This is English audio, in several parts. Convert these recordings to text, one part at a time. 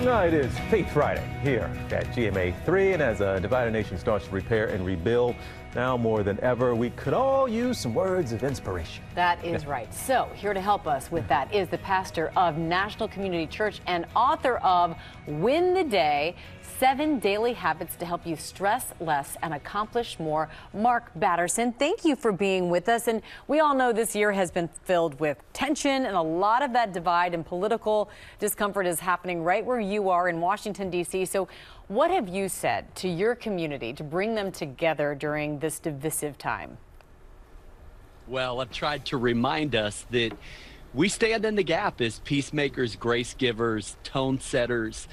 No, it is Faith Friday here at GMA3, and as a divided nation starts to repair and rebuild, now more than ever, we could all use some words of inspiration. That is right. So here to help us with that is the pastor of National Community Church and author of Win the Day, 7 Daily Habits to Help You Stress Less and Accomplish More. Mark Batterson, thank you for being with us. And we all know this year has been filled with tension, and a lot of that divide and political discomfort is happening right where you are in Washington, D.C. So what have you said to your community to bring them together during this divisive time? Well, I've tried to remind us that we stand in the gap as peacemakers, grace givers, tone setters.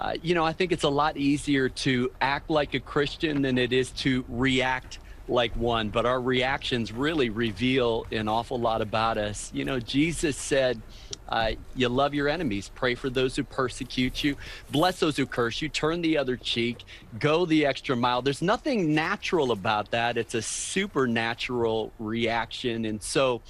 I think it's a lot easier to act like a Christian than it is to react like one, but our reactions really reveal an awful lot about us. Jesus said, you love your enemies, pray for those who persecute you, bless those who curse you, turn the other cheek, go the extra mile. There's nothing natural about that. It's a supernatural reaction. And so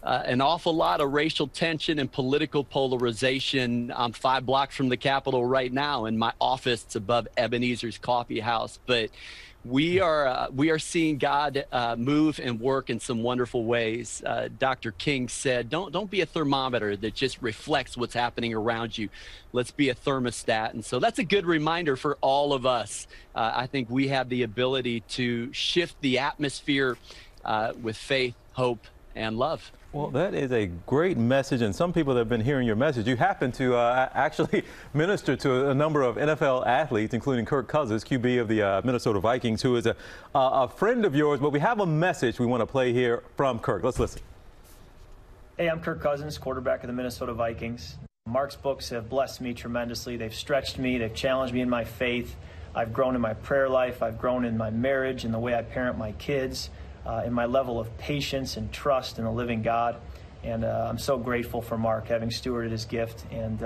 an awful lot of racial tension and political polarization. I'm 5 blocks from the Capitol right now in my office. It's above Ebenezer's Coffee House. But we are seeing God move and work in some wonderful ways. Dr. King said, don't be a thermometer that just reflects what's happening around you. Let's be a thermostat. And so that's a good reminder for all of us. I think we have the ability to shift the atmosphere with faith, hope, and love. Well, that is a great message, and some people that have been hearing your message, you happen to actually minister to a number of NFL athletes, including Kirk Cousins, QB of the Minnesota Vikings, who is a friend of yours. But we have a message we want to play here from Kirk. Let's listen. Hey, I'm Kirk Cousins, quarterback of the Minnesota Vikings. Mark's books have blessed me tremendously. They've stretched me. They've challenged me in my faith. I've grown in my prayer life. I've grown in my marriage and the way I parent my kids. In my level of patience and trust in the living God. And I'm so grateful for Mark having stewarded his gift and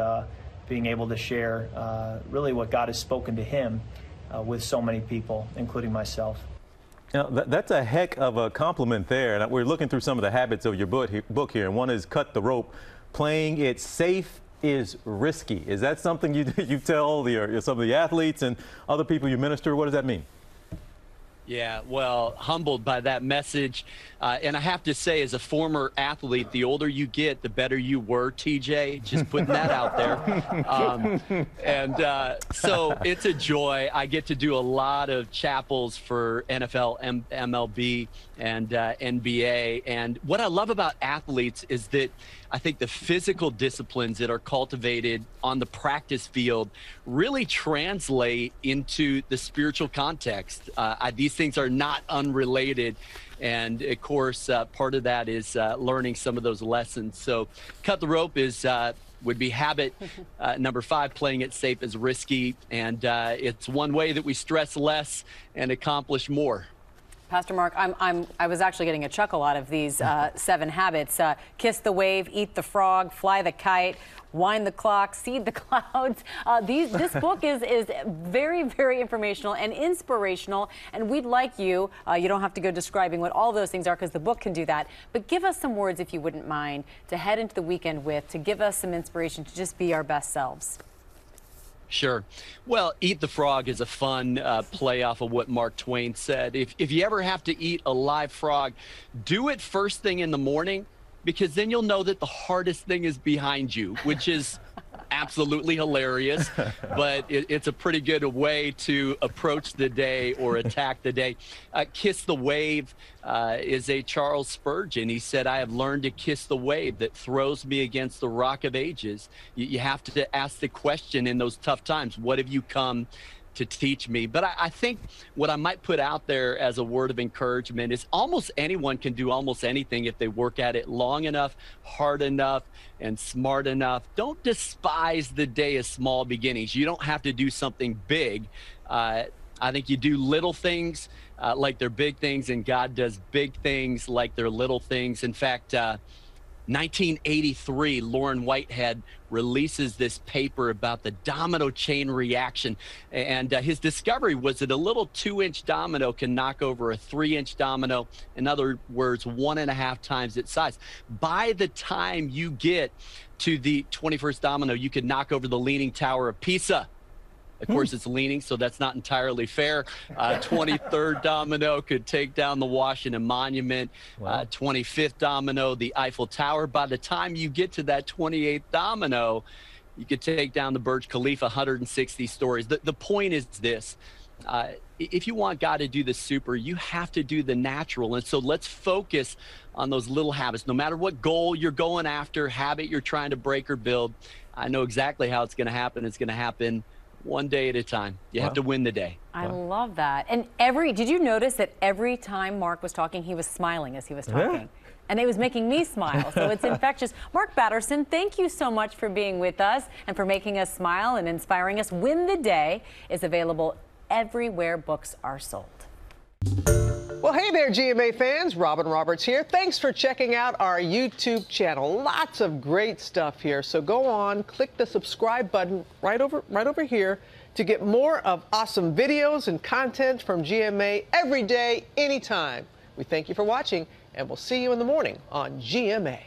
being able to share really what God has spoken to him with so many people, including myself. Now, that's a heck of a compliment there. And we're looking through some of the habits of your book here, and one is cut the rope. Playing it safe is risky. Is that something you tell some of the athletes and other people you minister? What does that mean? Yeah, well, humbled by that message. And I have to say, as a former athlete, the older you get, the better you were, TJ. Just putting that out there. So it's a joy. I get to do a lot of chapels for NFL, MLB, and NBA. And what I love about athletes is that I think the physical disciplines that are cultivated on the practice field really translate into the spiritual context. These things are not unrelated. And of course, part of that is learning some of those lessons. So cut the rope would be habit number 5. Playing it safe is risky. And it's one way that we stress less and accomplish more. Pastor Mark, I was actually getting a chuckle out of these 7 habits. Kiss the wave, eat the frog, fly the kite, wind the clock, seed the clouds. This book is very, very informational and inspirational, and we'd like you don't have to go describing what all those things are because the book can do that, but give us some words, if you wouldn't mind, to head into the weekend with, to give us some inspiration to just be our best selves. Sure. Well, eat the frog is a fun play off of what Mark Twain said. If you ever have to eat a live frog, do it first thing in the morning, because then you'll know that the hardest thing is behind you, which is absolutely hilarious, but it's a pretty good way to approach the day or attack the day. Kiss the wave is a Charles Spurgeon. He said, I have learned to kiss the wave that throws me against the rock of ages. You have to ask the question in those tough times, what have you come to teach me? But I think what I might put out there as a word of encouragement is almost anyone can do almost anything if they work at it long enough, hard enough, and smart enough. Don't despise the day of small beginnings. You don't have to do something big. I think you do little things like they're big things, and God does big things like they're little things. In fact, 1983, Lauren Whitehead releases this paper about the domino chain reaction. And his discovery was that a little 2-inch domino can knock over a 3-inch domino. In other words, 1.5 times its size. By the time you get to the 21st domino, you could knock over the Leaning Tower of Pisa. Of course, it's leaning, so that's not entirely fair. 23rd domino could take down the Washington Monument. Wow. 25th domino, the Eiffel Tower. By the time you get to that 28th domino, you could take down the Burj Khalifa, 160 stories. The point is this. If you want God to do the super, you have to do the natural. And so let's focus on those little habits. No matter what goal you're going after, habit you're trying to break or build, I know exactly how it's going to happen. It's going to happen one day at a time. You have to win the day. I love that. And did you notice that every time Mark was talking, he was smiling as he was talking? Yeah. And it was making me smile, so it's infectious. Mark Batterson, thank you so much for being with us and for making us smile and inspiring us. Win the Day is available everywhere books are sold. Well, hey there, GMA fans. Robin Roberts here. Thanks for checking out our YouTube channel. Lots of great stuff here. So go on, click the subscribe button right over here to get more of awesome videos and content from GMA every day, anytime. We thank you for watching, and we'll see you in the morning on GMA.